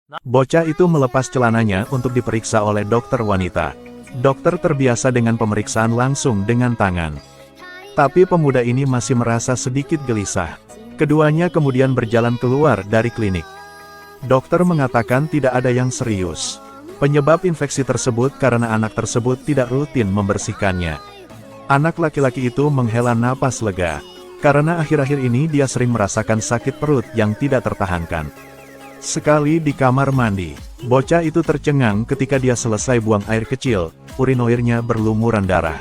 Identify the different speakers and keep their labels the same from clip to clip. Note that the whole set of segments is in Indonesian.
Speaker 1: Bocah itu melepas celananya untuk diperiksa oleh dokter wanita. Dokter terbiasa dengan pemeriksaan langsung dengan tangan. Tapi pemuda ini masih merasa sedikit gelisah. Keduanya kemudian berjalan keluar dari klinik. Dokter mengatakan tidak ada yang serius. Penyebab infeksi tersebut karena anak tersebut tidak rutin membersihkannya. Anak laki-laki itu menghela napas lega. Karena akhir-akhir ini dia sering merasakan sakit perut yang tidak tertahankan. Sekali di kamar mandi, bocah itu tercengang ketika dia selesai buang air kecil, urinoirnya berlumuran darah.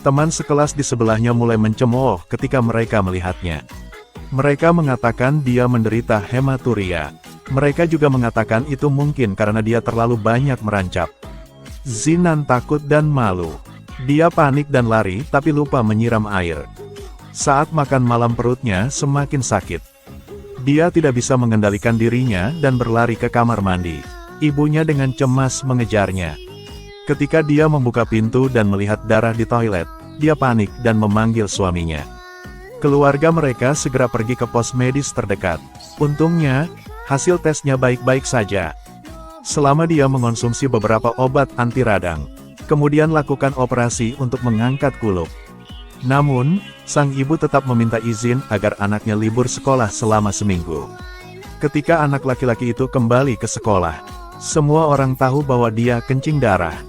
Speaker 1: Teman sekelas di sebelahnya mulai mencemooh ketika mereka melihatnya. Mereka mengatakan dia menderita hematuria. Mereka juga mengatakan itu mungkin karena dia terlalu banyak merancap. Zinan takut dan malu. Dia panik dan lari tapi lupa menyiram air. Saat makan malam perutnya semakin sakit. Dia tidak bisa mengendalikan dirinya dan berlari ke kamar mandi. Ibunya dengan cemas mengejarnya. Ketika dia membuka pintu dan melihat darah di toilet, dia panik dan memanggil suaminya. Keluarga mereka segera pergi ke pos medis terdekat. Untungnya, hasil tesnya baik-baik saja. Selama dia mengonsumsi beberapa obat anti radang, kemudian lakukan operasi untuk mengangkat kulup. Namun, sang ibu tetap meminta izin agar anaknya libur sekolah selama seminggu. Ketika anak laki-laki itu kembali ke sekolah, semua orang tahu bahwa dia kencing darah.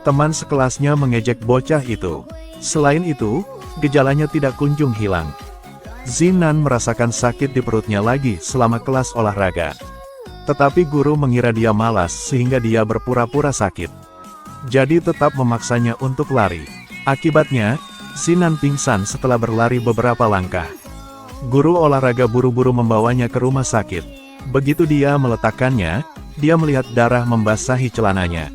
Speaker 1: Teman sekelasnya mengejek bocah itu. Selain itu, gejalanya tidak kunjung hilang. Zinan merasakan sakit di perutnya lagi selama kelas olahraga. Tetapi guru mengira dia malas sehingga dia berpura-pura sakit. Jadi tetap memaksanya untuk lari. Akibatnya, Zinan pingsan setelah berlari beberapa langkah. Guru olahraga buru-buru membawanya ke rumah sakit. Begitu dia meletakkannya, dia melihat darah membasahi celananya.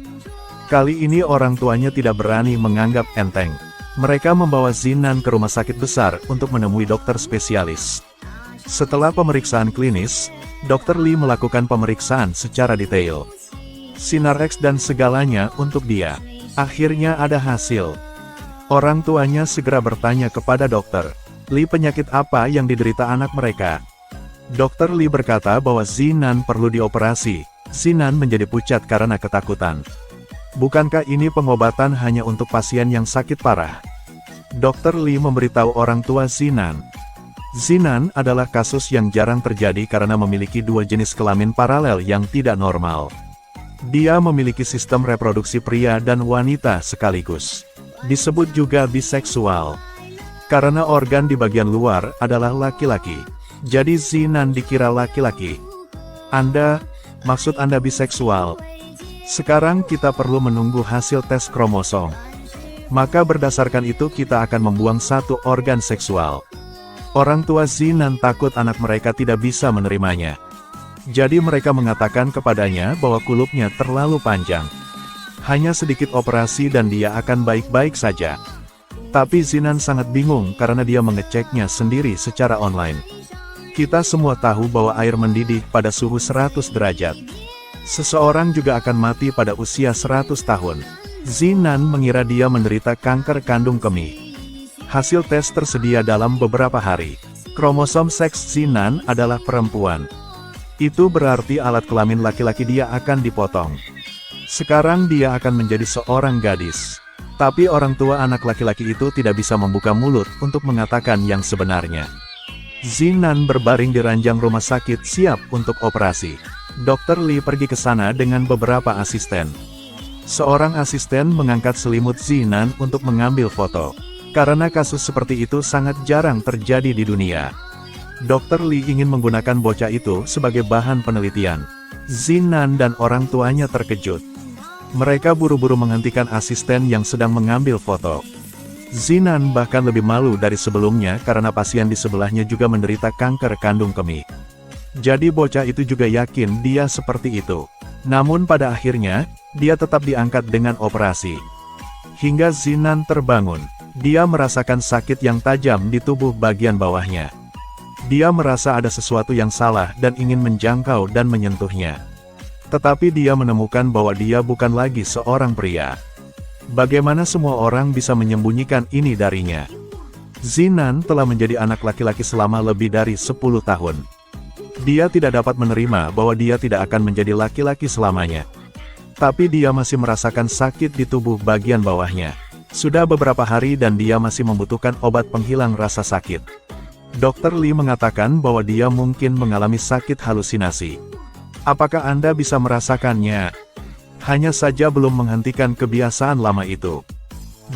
Speaker 1: Kali ini orang tuanya tidak berani menganggap enteng. Mereka membawa Zinan ke rumah sakit besar untuk menemui dokter spesialis. Setelah pemeriksaan klinis, Dr. Lee melakukan pemeriksaan secara detail. Sinar X dan segalanya untuk dia. Akhirnya ada hasil. Orang tuanya segera bertanya kepada dokter, "Lee, penyakit apa yang diderita anak mereka?" Dokter Lee berkata bahwa Zinan perlu dioperasi. Zinan menjadi pucat karena ketakutan. "Bukankah ini pengobatan hanya untuk pasien yang sakit parah?" Dokter Lee memberitahu orang tua Zinan. Zinan adalah kasus yang jarang terjadi karena memiliki dua jenis kelamin paralel yang tidak normal. Dia memiliki sistem reproduksi pria dan wanita sekaligus. Disebut juga biseksual. Karena organ di bagian luar adalah laki-laki. Jadi Zinan dikira laki-laki. Maksud Anda biseksual? Sekarang kita perlu menunggu hasil tes kromosom. Maka berdasarkan itu kita akan membuang satu organ seksual. Orang tua Zinan takut anak mereka tidak bisa menerimanya. Jadi mereka mengatakan kepadanya bahwa kulupnya terlalu panjang. Hanya sedikit operasi dan dia akan baik-baik saja. Tapi Zinan sangat bingung karena dia mengeceknya sendiri secara online. Kita semua tahu bahwa air mendidih pada suhu 100 derajat. Seseorang juga akan mati pada usia 100 tahun. Zinan mengira dia menderita kanker kandung kemih. Hasil tes tersedia dalam beberapa hari. Kromosom seks Zinan adalah perempuan. Itu berarti alat kelamin laki-laki dia akan dipotong. Sekarang dia akan menjadi seorang gadis. Tapi orang tua anak laki-laki itu tidak bisa membuka mulut untuk mengatakan yang sebenarnya. Zinan berbaring di ranjang rumah sakit siap untuk operasi. Dr. Lee pergi ke sana dengan beberapa asisten. Seorang asisten mengangkat selimut Zinan untuk mengambil foto. Karena kasus seperti itu sangat jarang terjadi di dunia. Dr. Lee ingin menggunakan bocah itu sebagai bahan penelitian. Zinan dan orang tuanya terkejut. Mereka buru-buru menghentikan asisten yang sedang mengambil foto. Zinan bahkan lebih malu dari sebelumnya karena pasien di sebelahnya juga menderita kanker kandung kemih. Jadi bocah itu juga yakin dia seperti itu. Namun pada akhirnya, dia tetap diangkat dengan operasi. Hingga Zinan terbangun, dia merasakan sakit yang tajam di tubuh bagian bawahnya. Dia merasa ada sesuatu yang salah dan ingin menjangkau dan menyentuhnya. Tetapi dia menemukan bahwa dia bukan lagi seorang pria. Bagaimana semua orang bisa menyembunyikan ini darinya? Zinan telah menjadi anak laki-laki selama lebih dari 10 tahun. Dia tidak dapat menerima bahwa dia tidak akan menjadi laki-laki selamanya. Tapi dia masih merasakan sakit di tubuh bagian bawahnya. Sudah beberapa hari dan dia masih membutuhkan obat penghilang rasa sakit. Dr. Lee mengatakan bahwa dia mungkin mengalami sakit halusinasi. Apakah Anda bisa merasakannya? Hanya saja belum menghentikan kebiasaan lama itu.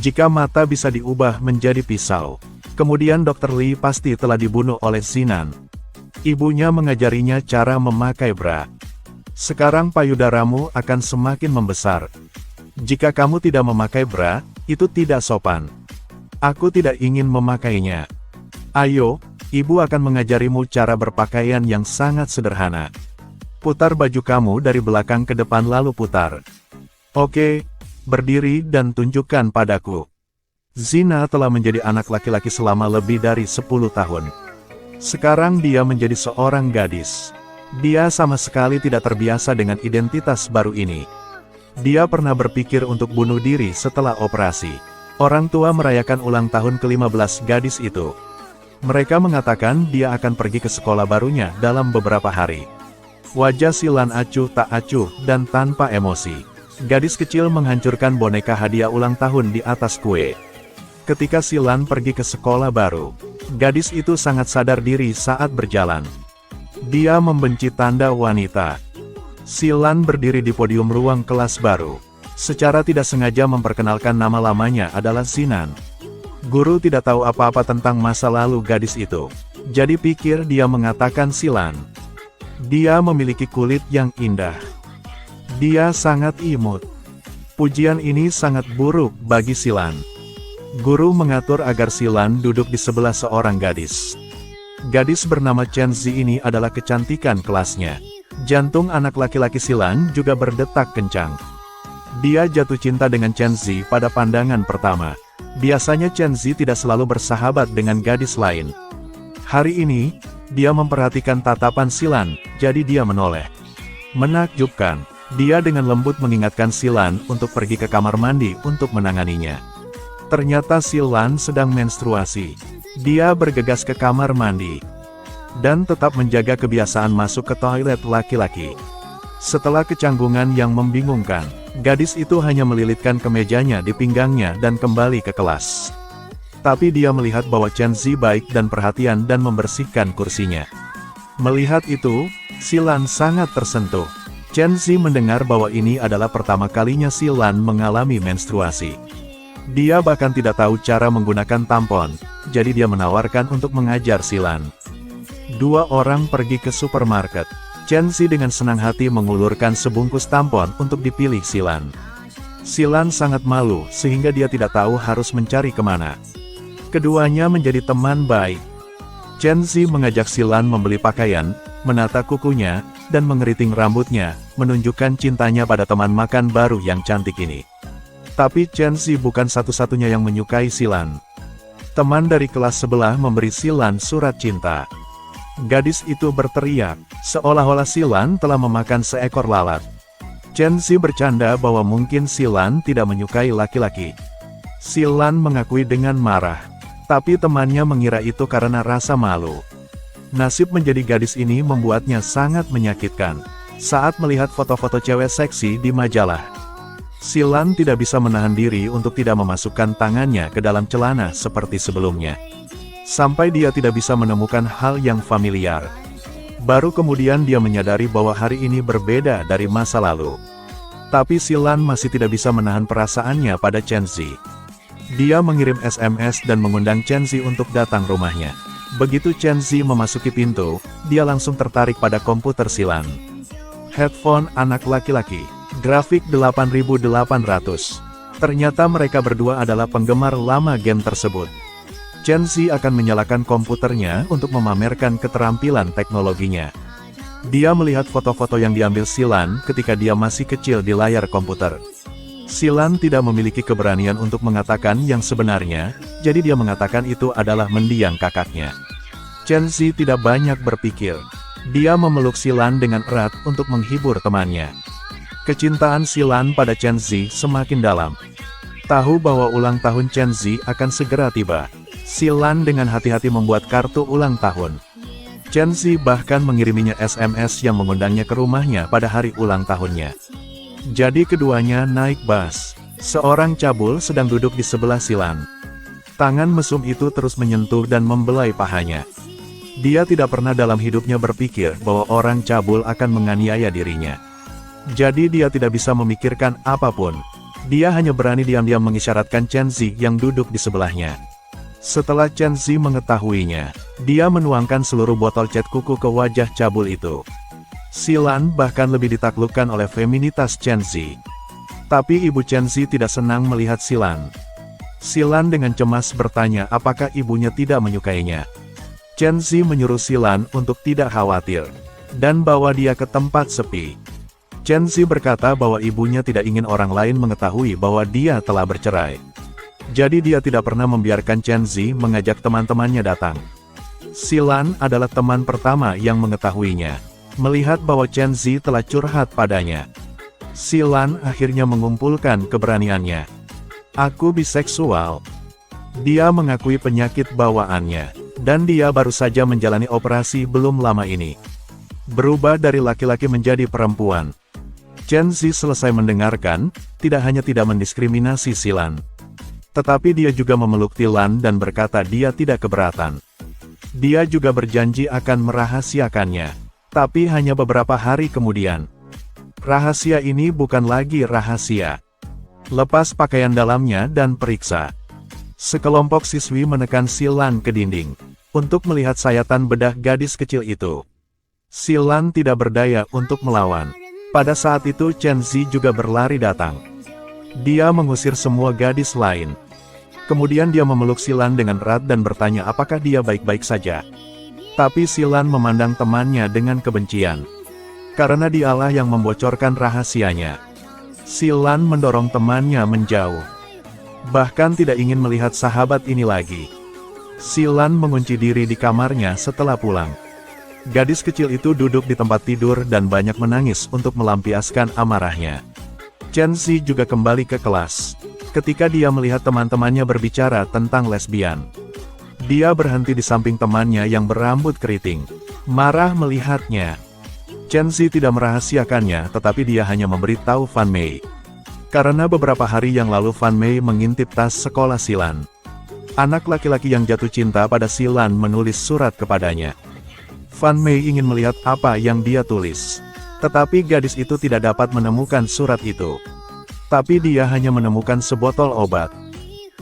Speaker 1: Jika mata bisa diubah menjadi pisau, kemudian Dr. Lee pasti telah dibunuh oleh Zinan. Ibunya mengajarinya cara memakai bra. Sekarang payudaramu akan semakin membesar. Jika kamu tidak memakai bra, itu tidak sopan. Aku tidak ingin memakainya. Ayo, ibu akan mengajarimu cara berpakaian yang sangat sederhana. Putar baju kamu dari belakang ke depan lalu putar. Oke, berdiri dan tunjukkan padaku. Zina telah menjadi anak laki-laki selama lebih dari 10 tahun. Sekarang dia menjadi seorang gadis. Dia sama sekali tidak terbiasa dengan identitas baru ini. Dia pernah berpikir untuk bunuh diri setelah operasi. Orang tua merayakan ulang tahun ke-15 gadis itu. Mereka mengatakan dia akan pergi ke sekolah barunya dalam beberapa hari. Wajah Silan acuh tak acuh dan tanpa emosi. Gadis kecil menghancurkan boneka hadiah ulang tahun di atas kue. Ketika Silan pergi ke sekolah baru, gadis itu sangat sadar diri saat berjalan. Dia membenci tanda wanita. Silan berdiri di podium ruang kelas baru. Secara tidak sengaja memperkenalkan nama lamanya adalah Zinan. Guru tidak tahu apa-apa tentang masa lalu gadis itu. Jadi pikir dia mengatakan Silan. Dia memiliki kulit yang indah. Dia sangat imut. Pujian ini sangat buruk bagi Silan. Guru mengatur agar Silan duduk di sebelah seorang gadis. Gadis bernama Chen Zi ini adalah kecantikan kelasnya. Jantung anak laki-laki Silan juga berdetak kencang. Dia jatuh cinta dengan Chen Zi pada pandangan pertama. Biasanya Chen Zi tidak selalu bersahabat dengan gadis lain. Hari ini, dia memperhatikan tatapan Silan, jadi dia menoleh. Menakjubkan, dia dengan lembut mengingatkan Silan untuk pergi ke kamar mandi untuk menanganinya. Ternyata Silan sedang menstruasi. Dia bergegas ke kamar mandi. Dan tetap menjaga kebiasaan masuk ke toilet laki-laki. Setelah kecanggungan yang membingungkan, gadis itu hanya melilitkan kemejanya di pinggangnya dan kembali ke kelas. Tapi dia melihat bahwa Chen Zi baik dan perhatian dan membersihkan kursinya. Melihat itu, Silan sangat tersentuh. Chen Zi mendengar bahwa ini adalah pertama kalinya Silan mengalami menstruasi. Dia bahkan tidak tahu cara menggunakan tampon, jadi dia menawarkan untuk mengajar Silan. Dua orang pergi ke supermarket. Chen Zi dengan senang hati mengulurkan sebungkus tampon untuk dipilih Silan. Silan sangat malu sehingga dia tidak tahu harus mencari kemana. Keduanya menjadi teman baik. Chen Zi mengajak Silan membeli pakaian, menata kukunya, dan mengeriting rambutnya, menunjukkan cintanya pada teman makan baru yang cantik ini. Tapi Chen Zi bukan satu-satunya yang menyukai Silan. Teman dari kelas sebelah memberi Silan surat cinta. Gadis itu berteriak, seolah-olah Silan telah memakan seekor lalat. Chen Zi bercanda bahwa mungkin Silan tidak menyukai laki-laki. Silan mengakui dengan marah. Tapi temannya mengira itu karena rasa malu. Nasib menjadi gadis ini membuatnya sangat menyakitkan. Saat melihat foto-foto cewek seksi di majalah, Silan tidak bisa menahan diri untuk tidak memasukkan tangannya ke dalam celana seperti sebelumnya. Sampai dia tidak bisa menemukan hal yang familiar. Baru kemudian dia menyadari bahwa hari ini berbeda dari masa lalu. Tapi Silan masih tidak bisa menahan perasaannya pada Chen Zi. Dia mengirim SMS dan mengundang Chen Zi untuk datang rumahnya. Begitu Chen Zi memasuki pintu, dia langsung tertarik pada komputer Silan. Headphone anak laki-laki, grafik 8800. Ternyata mereka berdua adalah penggemar lama game tersebut. Chen Zi akan menyalakan komputernya untuk memamerkan keterampilan teknologinya. Dia melihat foto-foto yang diambil Silan ketika dia masih kecil di layar komputer. Silan tidak memiliki keberanian untuk mengatakan yang sebenarnya, jadi dia mengatakan itu adalah mendiang kakaknya. Chen Zi tidak banyak berpikir. Dia memeluk Silan dengan erat untuk menghibur temannya. Kecintaan Silan pada Chen Zi semakin dalam. Tahu bahwa ulang tahun Chen Zi akan segera tiba. Silan dengan hati-hati membuat kartu ulang tahun. Chen Zi bahkan mengiriminya SMS yang mengundangnya ke rumahnya pada hari ulang tahunnya. Jadi keduanya naik bus. Seorang cabul sedang duduk di sebelah Xilan. Tangan mesum itu terus menyentuh dan membelai pahanya. Dia tidak pernah dalam hidupnya berpikir bahwa orang cabul akan menganiaya dirinya. Jadi dia tidak bisa memikirkan apapun. Dia hanya berani diam-diam mengisyaratkan Chen Zi yang duduk di sebelahnya. Setelah Chen Zi mengetahuinya, dia menuangkan seluruh botol cat kuku ke wajah cabul itu. Xilan bahkan lebih ditaklukkan oleh feminitas Chen Zi. Tapi ibu Chen Zi tidak senang melihat Xilan. Xilan dengan cemas bertanya apakah ibunya tidak menyukainya. Chen Zi menyuruh Xilan untuk tidak khawatir, dan bawa dia ke tempat sepi. Chen Zi berkata bahwa ibunya tidak ingin orang lain mengetahui bahwa dia telah bercerai. Jadi dia tidak pernah membiarkan Chen Zi mengajak teman-temannya datang. Xilan adalah teman pertama yang mengetahuinya. Melihat bahwa Chen Zi telah curhat padanya, Xilan akhirnya mengumpulkan keberaniannya. Aku biseksual. Dia mengakui penyakit bawaannya, dan dia baru saja menjalani operasi belum lama ini. Berubah dari laki-laki menjadi perempuan. Chen Zi selesai mendengarkan, tidak hanya tidak mendiskriminasi Xilan, tetapi dia juga memeluk Xilan dan berkata dia tidak keberatan. Dia juga berjanji akan merahasiakannya, tapi hanya beberapa hari kemudian. Rahasia ini bukan lagi rahasia. Lepas pakaian dalamnya dan periksa. Sekelompok siswi menekan Xilan ke dinding, untuk melihat sayatan bedah gadis kecil itu. Xilan tidak berdaya untuk melawan. Pada saat itu Chen Zi juga berlari datang. Dia mengusir semua gadis lain. Kemudian dia memeluk Xilan dengan erat dan bertanya apakah dia baik-baik saja. Tapi Xilan memandang temannya dengan kebencian. Karena dialah yang membocorkan rahasianya. Xilan mendorong temannya menjauh. Bahkan tidak ingin melihat sahabat ini lagi. Xilan mengunci diri di kamarnya setelah pulang. Gadis kecil itu duduk di tempat tidur dan banyak menangis untuk melampiaskan amarahnya. Chen Zi juga kembali ke kelas. Ketika dia melihat teman-temannya berbicara tentang lesbian, dia berhenti di samping temannya yang berambut keriting. Marah melihatnya. Chen Zi tidak merahasiakannya, tetapi dia hanya memberitahu Fan Mei. Karena beberapa hari yang lalu Fan Mei mengintip tas sekolah Xilan. Anak laki-laki yang jatuh cinta pada Xilan menulis surat kepadanya. Fan Mei ingin melihat apa yang dia tulis. Tetapi gadis itu tidak dapat menemukan surat itu. Tapi dia hanya menemukan sebotol obat.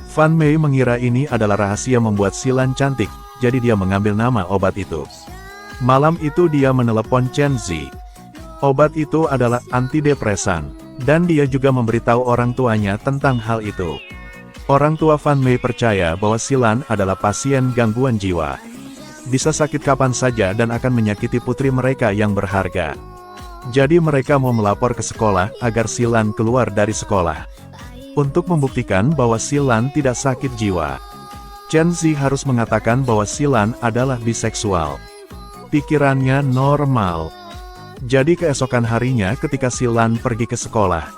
Speaker 1: Fan Mei mengira ini adalah rahasia membuat Xilan cantik, jadi dia mengambil nama obat itu. Malam itu dia menelepon Chen Zi. Obat itu adalah antidepresan, dan dia juga memberitahu orang tuanya tentang hal itu. Orang tua Fan Mei percaya bahwa Xilan adalah pasien gangguan jiwa. Bisa sakit kapan saja dan akan menyakiti putri mereka yang berharga. Jadi mereka mau melapor ke sekolah agar Xilan keluar dari sekolah. Untuk membuktikan bahwa Xilan tidak sakit jiwa, Chen Zi harus mengatakan bahwa Xilan adalah biseksual. Pikirannya normal. Jadi keesokan harinya ketika Xilan pergi ke sekolah,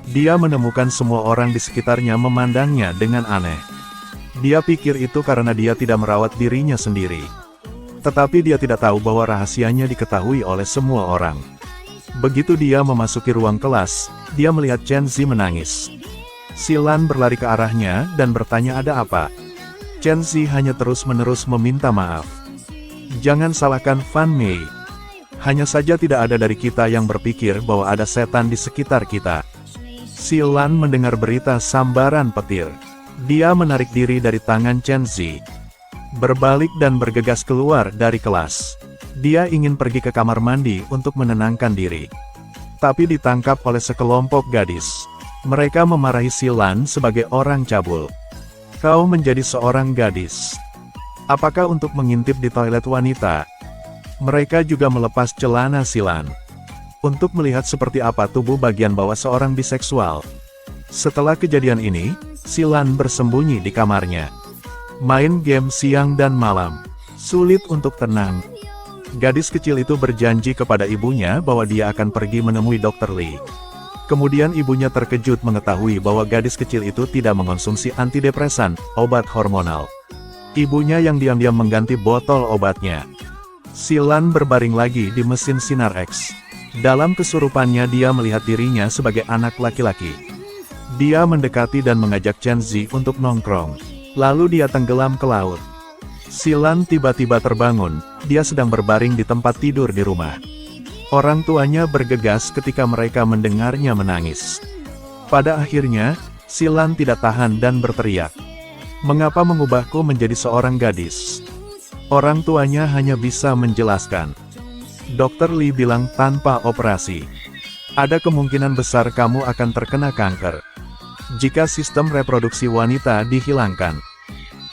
Speaker 1: dia menemukan semua orang di sekitarnya memandangnya dengan aneh. Dia pikir itu karena dia tidak merawat dirinya sendiri. Tetapi dia tidak tahu bahwa rahasianya diketahui oleh semua orang. Begitu dia memasuki ruang kelas, dia melihat Chen Zi menangis. Xilan berlari ke arahnya dan bertanya ada apa. Chen Zi hanya terus-menerus meminta maaf. Jangan salahkan Fan Mei. Hanya saja tidak ada dari kita yang berpikir bahwa ada setan di sekitar kita. Xilan mendengar berita sambaran petir. Dia menarik diri dari tangan Chen Zi. Berbalik dan bergegas keluar dari kelas. Dia ingin pergi ke kamar mandi untuk menenangkan diri. Tapi ditangkap oleh sekelompok gadis. Mereka memarahi Xilan sebagai orang cabul. Kau menjadi seorang gadis. Apakah untuk mengintip di toilet wanita? Mereka juga melepas celana Xilan. Untuk melihat seperti apa tubuh bagian bawah seorang biseksual. Setelah kejadian ini, Xilan bersembunyi di kamarnya. Main game siang dan malam. Sulit untuk tenang. Gadis kecil itu berjanji kepada ibunya bahwa dia akan pergi menemui Dr. Li. Kemudian ibunya terkejut mengetahui bahwa gadis kecil itu tidak mengonsumsi antidepresan, obat hormonal. Ibunya yang diam-diam mengganti botol obatnya. Silan berbaring lagi di mesin sinar X. Dalam kesurupannya dia melihat dirinya sebagai anak laki-laki. Dia mendekati dan mengajak Chen Zi untuk nongkrong. Lalu dia tenggelam ke laut. Silan tiba-tiba terbangun, dia sedang berbaring di tempat tidur di rumah. Orang tuanya bergegas ketika mereka mendengarnya menangis. Pada akhirnya, Silan tidak tahan dan berteriak. "Mengapa mengubahku menjadi seorang gadis?" Orang tuanya hanya bisa menjelaskan. Dokter Li bilang tanpa operasi. "Ada kemungkinan besar kamu akan terkena kanker. Jika sistem reproduksi wanita dihilangkan,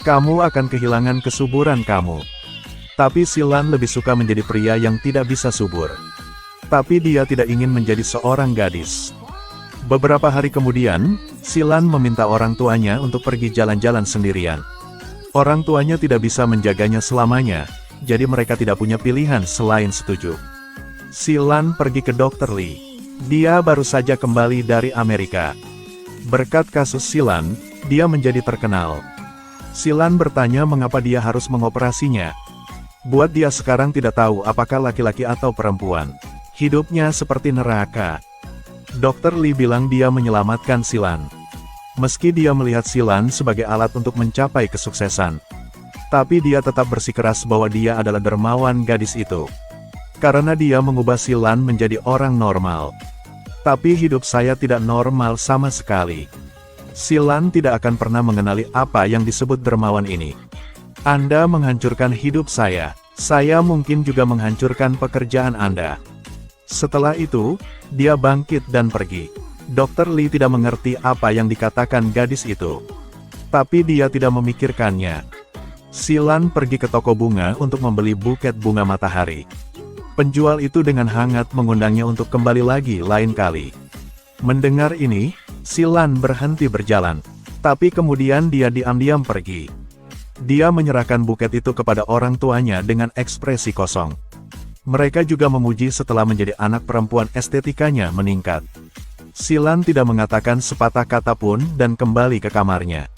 Speaker 1: kamu akan kehilangan kesuburan kamu." Tapi Silan lebih suka menjadi pria yang tidak bisa subur. Tapi dia tidak ingin menjadi seorang gadis. Beberapa hari kemudian, Silan meminta orang tuanya untuk pergi jalan-jalan sendirian. Orang tuanya tidak bisa menjaganya selamanya, jadi mereka tidak punya pilihan selain setuju. Silan pergi ke Dr. Li. Dia baru saja kembali dari Amerika. Berkat kasus Silan, dia menjadi terkenal. Silan bertanya mengapa dia harus mengoperasinya. Buat dia sekarang tidak tahu apakah laki-laki atau perempuan. Hidupnya seperti neraka. Dr. Li bilang dia menyelamatkan Silan. Meski dia melihat Silan sebagai alat untuk mencapai kesuksesan, tapi dia tetap bersikeras bahwa dia adalah dermawan gadis itu. Karena dia mengubah Silan menjadi orang normal. Tapi hidup saya tidak normal sama sekali. Silan tidak akan pernah mengenali apa yang disebut dermawan ini. Anda menghancurkan hidup saya mungkin juga menghancurkan pekerjaan Anda. Setelah itu, dia bangkit dan pergi. Dr. Li tidak mengerti apa yang dikatakan gadis itu. Tapi dia tidak memikirkannya. Silan pergi ke toko bunga untuk membeli buket bunga matahari. Penjual itu dengan hangat mengundangnya untuk kembali lagi lain kali. Mendengar ini, Silan berhenti berjalan. Tapi kemudian dia diam-diam pergi. Dia menyerahkan buket itu kepada orang tuanya dengan ekspresi kosong. Mereka juga memuji setelah menjadi anak perempuan estetikanya meningkat. Silan tidak mengatakan sepatah kata pun dan kembali ke kamarnya.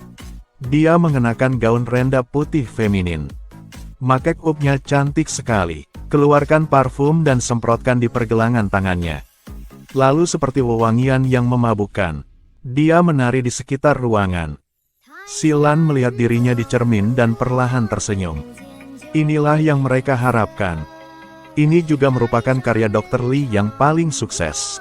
Speaker 1: Dia mengenakan gaun renda putih feminin. Make up-nya cantik sekali. Keluarkan parfum dan semprotkan di pergelangan tangannya. Lalu seperti wewangian yang memabukkan, dia menari di sekitar ruangan. Silan melihat dirinya di cermin dan perlahan tersenyum. Inilah yang mereka harapkan. Ini juga merupakan karya Dr. Li yang paling sukses.